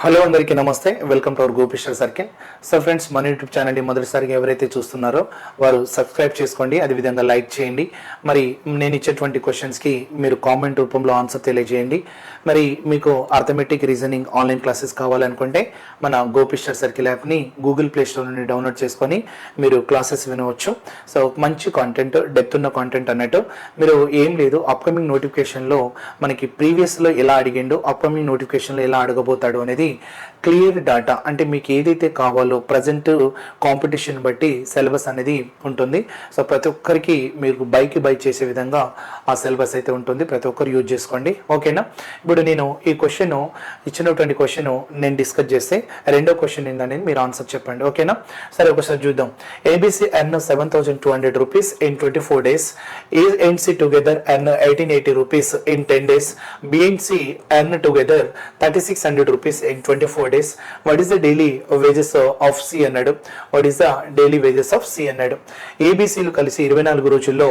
Hello అందరికీ నమస్తే. Welcome to our గోపిస్టర్ సర్కిల్. సో ఫ్రెండ్స్, మన యూట్యూబ్ ఛానల్ని మొదటిసారిగా ఎవరైతే చూస్తున్నారో వారు సబ్స్క్రైబ్ చేసుకోండి, అదేవిధంగా లైక్ చేయండి. మరి నేను ఇచ్చేటువంటి క్వశ్చన్స్కి మీరు కామెంట్ రూపంలో ఆన్సర్ తెలియజేయండి. మరి మీకు అర్థమెటిక్ రీజనింగ్ ఆన్లైన్ క్లాసెస్ కావాలనుకుంటే మన గోపిస్టర్ సర్కిల్ యాప్ని గూగుల్ ప్లే స్టోర్ నుండి డౌన్లోడ్ చేసుకొని మీరు క్లాసెస్ వినవచ్చు. సో మంచి కాంటెంట్, డెప్త్ ఉన్న కాంటెంట్ అన్నట్టు. మీరు ఏం లేదు, అప్కమింగ్ నోటిఫికేషన్లో మనకి ప్రీవియస్లో ఎలా అడిగిండో అప్కమింగ్ నోటిఫికేషన్లో ఎలా అడగబోతాడు అనేది క్లియర్ డాటా, అంటే మీకు ఏదైతే కావాలో ప్రజెంట్ కాంపిటీషన్ బట్టి సిలబస్ అనేది ఉంటుంది. సో ప్రతి ఒక్కరికి మీరు బై చేసే విధంగా ఆ సిలబస్ అయితే ఉంటుంది. ప్రతి ఒక్కరు యూజ్ చేసుకోండి, ఓకేనా. ఇప్పుడు నేను ఈ క్వశ్చన్ ఇచ్చినటువంటి క్వశ్చన్ నేను డిస్కస్ చేస్తే రెండో క్వశ్చన్ ఏంటనేది మీరు ఆన్సర్ చెప్పండి, ఓకేనా. సరే, ఒకసారి చూద్దాం. A B C earn 7,200 rupees in 24 days. A and C together earn 1,880 rupees in 10 days. B and C earn together 3,600 rupees in 24 days. What is the daily wages of C అన్నాడు. What is the daily wages of C అన్నాడు. ఏబిసిలు కలిసి 24 రోజుల్లో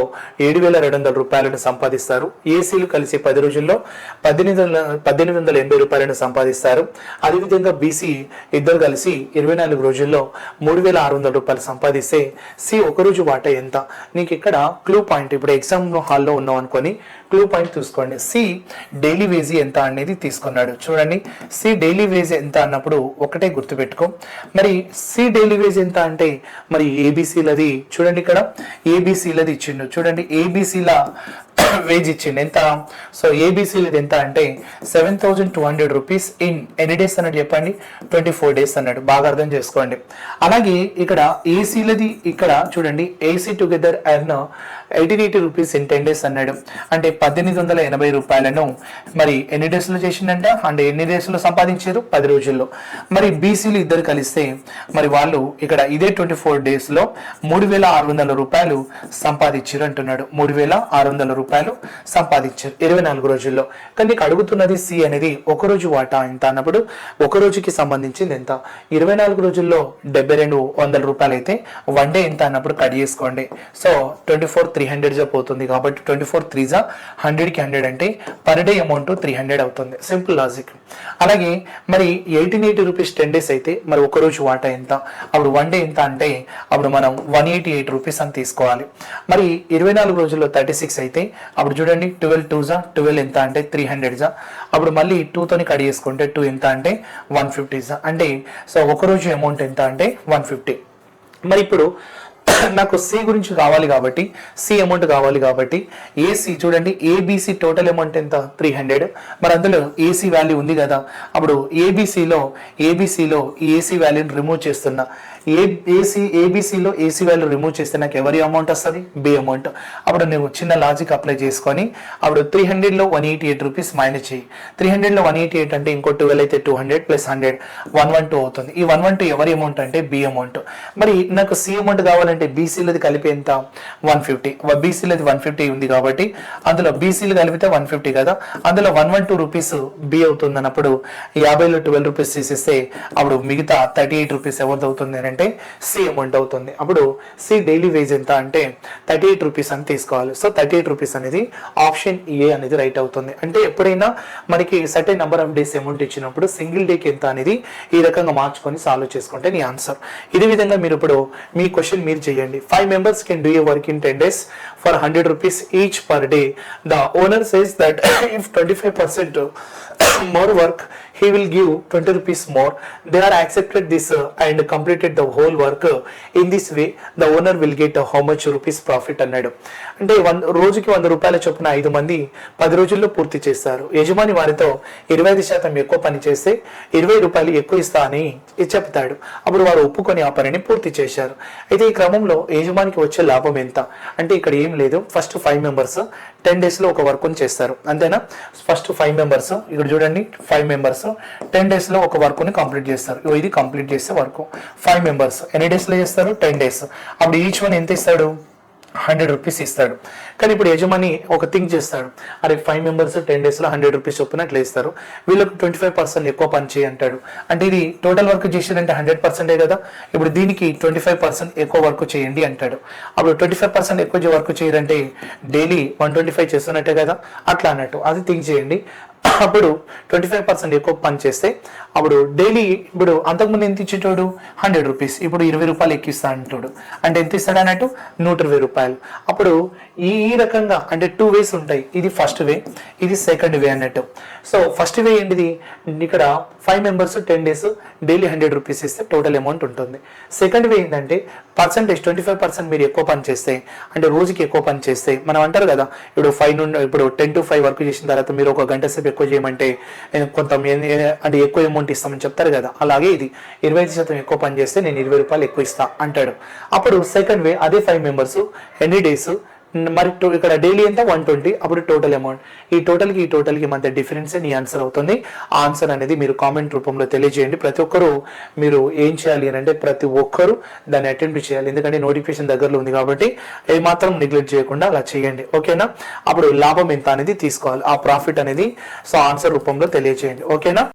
7,200 రూపాయలను సంపాదిస్తారు. ఏసీలు కలిసి 10 రోజుల్లో 1,880 రూపాయలను సంపాదిస్తారు. అదేవిధంగా బీసీ ఇద్దరు కలిసి 24 రోజుల్లో 3,600 రూపాయలు సంపాదిస్తే సి ఒక రోజు వాటా ఎంత? నీకు ఇక్కడ క్లూ పాయింట్, ఇప్పుడు ఎగ్జామ్ హాల్లో ఉన్నాం అనుకొని క్లూ పాయింట్ చూసుకోండి. సి డైలీ వేజ్ ఎంత అనేది తీసుకున్నాడు. చూడండి, సి డైలీ వేజ్ ఎంత అన్నప్పుడు ఒకటే గుర్తుపెట్టుకో. మరి సి డైలీ వేజ్ ఎంత అంటే మరి ఏబిసిలది చూడండి, ఇక్కడ ఏబిసిలది ఇచ్చిండు. చూడండి, ఏబిసిల వేజ్ ఇచ్చిండు ఎంత. సో ఏబిసిలది ఎంత అంటే 7,200 రూపీస్ ఇన్ ఎన్ని డేస్ అన్నాడు చెప్పండి? 24 days అన్నాడు. బాగా అర్థం చేసుకోండి. అలాగే ఇక్కడ ఏసీలది ఇక్కడ చూడండి, AC together earn 1,880 rupees in 10 days అన్నాడు. అంటే 1,880 రూపాయలను మరి ఎన్ని డేస్లో చేసిండంట, అంటే ఎన్ని డేస్లో సంపాదించారు? 10 రోజుల్లో. మరి బీసీలు ఇద్దరు కలిస్తే మరి వాళ్ళు ఇక్కడ ఇదే 24 daysలో 3,600 రూపాయలు సంపాదించారు అంటున్నాడు. 3,600 రూపాయలు సంపాదించారు 24 రోజుల్లో. కానీ నీకు అడుగుతున్నది సి అనేది ఒక రోజు వాటా ఎంత అన్నప్పుడు ఒక రోజుకి సంబంధించింది ఎంత? 24 రోజుల్లో 7,200 రూపాయలు అయితే వన్ డే ఎంత అన్నప్పుడు కట్ చేసుకోండి. సో 24,300 పోతుంది కాబట్టి 24,3 100కి 100 అంటే పర్ డే అమౌంట్ 300 అవుతుంది. Simple logic. అలాగే మరి 1,880 రూపీస్ 10 days అయితే మరి ఒక రోజు వాటా ఎంత? అప్పుడు వన్ డే ఎంత అంటే అప్పుడు మనం 188 రూపీస్ అని తీసుకోవాలి. మరి 24 రోజుల్లో 36 అయితే అప్పుడు చూడండి 12 ఎంత అంటే 300 అప్పుడు మళ్ళీ 2తోని కట్ చేసుకుంటే 2 ఎంత అంటే 150 అంటే సో ఒక రోజు అమౌంట్ ఎంత అంటే 150. మరి ఇప్పుడు నాకు సి గురించి కావాలి కాబట్టి సి అమౌంట్ కావాలి కాబట్టి ఏసీ చూడండి, ఏబిసి టోటల్ అమౌంట్ ఎంత? 300. మరి అందులో ఏసీ వాల్యూ ఉంది కదా, అప్పుడు ఏబిసిలో ఏసీ వాల్యూని రిమూవ్ చేస్తున్నా. ఏబిసిలో ఏసీ వాల్యూ రిమూవ్ చేస్తే నాకు ఎవరి అమౌంట్ వస్తుంది? B amount. అప్పుడు నువ్వు చిన్న లాజిక్ అప్లై చేసుకొని అప్పుడు 300లో 188 రూపీస్ మైనస్ చేయి. 300లో 188 అంటే ఇంకో 12 అయితే 200 ప్లస్ 100 112 అవుతుంది. ఈ 112 ఎవరి అమౌంట్ అంటే బి అమౌంట్. మరి నాకు సి అమౌంట్ కావాలంటే బీసీలది కలిపి ఎంత? 150. బీసీలది 150 ఉంది కాబట్టి అందులో బీసీలు కలిపితే 150 కదా, అందులో 112 రూపీస్ బి అవుతుంది అన్నప్పుడు 50లో 12 రూపీస్ తీసేస్తే అప్పుడు మిగతా 38 రూపీస్ ఎవరిది అవుతుంది అంటే సి అమౌంట్ అవుతుంది. అప్పుడు సి డైలీ వేజ్ ఎంత అంటే 38 రూపీస్ అని తీసుకోవాలి. సో 38 రూపీస్ అనేది ఆప్షన్ ఏ అనేది రైట్ అవుతుంది. అంటే ఎప్పుడైనా మనకి certain number of days amount ఇచ్చినప్పుడు సింగిల్ డేకి ఎంత అనేది ఈ రకంగా మార్చుకొని సాల్వ్ చేసుకుంటే నీ ఆన్సర్. ఇదే విధంగా మీరు ఇప్పుడు మీ క్వశ్చన్ మీరు చేయండి. 5 members can do a work in 10 days for 100 rupees each per day. The owner says that if 25% more work, he will give 20 rupees more. They are accepted this and completed the whole work. In this way, the owner will get how much rupees profit అన్నాడు. అంటే రోజుకి 100 రూపాయల చొప్పున 5 మంది 10 రోజుల్లో పూర్తి చేస్తారు. యజమాని వారితో 25% ఎక్కువ పని చేస్తే 20 రూపాయలు ఎక్కువ ఇస్తా అని చెప్తాడు. అప్పుడు వారు ఒప్పుకొని ఆ పనిని పూర్తి చేశారు. అయితే ఈ క్రమంలో యజమానికి వచ్చే లాభం ఎంత అంటే ఇక్కడ ఏం లేదు. ఫస్ట్ 5 members 10 daysలో ఒక వర్క్ చేస్తారు, అంతేనా. ఫస్ట్ 5 members ఇక్కడ చూడండి, 5 members 10 daysలో ఒక వర్క్ ని కంప్లీట్ చేస్తారు. ఇది కంప్లీట్ చేసే వర్క్ 5 members ఎన్ని డేస్లో చేస్తారు? 10 days. అప్పుడు ఈచ్ వన్ ఎంత ఇస్తాడు? 100 రూపీస్ ఇస్తాడు. కానీ ఇప్పుడు యజమాని ఒక థింక్ చేస్తాడు, అరే 5 members 10 daysలో 100 రూపీస్ చొప్పున అట్లా ఇస్తారు, వీళ్ళకి 25% ఎక్కువ పని చేయి అంటాడు. అంటే ఇది టోటల్ వర్క్ చేసేదంటే 100% కదా, ఇప్పుడు దీనికి 25% ఎక్కువ వర్క్ చేయండి అంటాడు. అప్పుడు 25% ఎక్కువ వర్క్ చేయాలంటే డైలీ 125 చేస్తున్నట్టే కదా, అట్లా అన్నట్టు అది థింక్ చేయండి. అప్పుడు 25% ఎక్కువ పని చేస్తే అప్పుడు డైలీ ఇప్పుడు అంతకుముందు ఎంత ఇచ్చేటోడు 100 రూపీస్, ఇప్పుడు 20 రూపాయలు ఎక్కిస్తా అంటాడు. అంటే ఎంత ఇస్తాడు అన్నట్టు 120 రూపాయలు. అప్పుడు ఈ రకంగా అంటే 2 వేస్ ఉంటాయి. ఇది ఫస్ట్ వే, ఇది సెకండ్ వే అన్నట్టు. సో ఫస్ట్ వే ఏంటిది, ఇక్కడ 5 మెంబర్స్ 10 days డైలీ 100 రూపీస్ ఇస్తే టోటల్ అమౌంట్ ఉంటుంది. సెకండ్ వే ఏంటంటే పర్సంటేజ్ 25% మీరు ఎక్కువ పని చేస్తే, అంటే రోజుకి ఎక్కువ పని చేస్తే, మనం అంటారు కదా ఇప్పుడు 5 నుండి ఇప్పుడు 10 to 5 వర్క్ చేసిన తర్వాత మీరు ఒక గంట సేపు ఎక్కువ చేయమంటే కొంత అంటే ఎక్కువ అమౌంట్ ఇస్తామని చెప్తారు కదా, అలాగే ఇది 25% ఎక్కువ పని చేస్తే నేను 20 రూపాయలు ఎక్కువ ఇస్తా అంటాడు. అప్పుడు సెకండ్ వే అదే 5 మెంబర్స్ ఎన్ని డేస్ మరి ఇక్కడ డైలీ ఎంత 120, అప్పుడు టోటల్ అమౌంట్. ఈ టోటల్కి మధ్య డిఫరెన్స్ నీ ఆన్సర్ అవుతుంది. ఆ ఆన్సర్ అనేది మీరు కామెంట్ రూపంలో తెలియజేయండి. ప్రతి ఒక్కరు మీరు ఏం చేయాలి అని అంటే ప్రతి ఒక్కరు దాన్ని అటెంప్ట్ చేయాలి, ఎందుకంటే నోటిఫికేషన్ దగ్గరలో ఉంది కాబట్టి ఏమాత్రం నెగ్లెక్ట్ చేయకుండా అలా చేయండి. ఓకేనా? అప్పుడు లాభం ఎంత అనేది తీసుకోవాలి, ఆ ప్రాఫిట్ అనేది సో ఆన్సర్ రూపంలో తెలియజేయండి. ఓకేనా?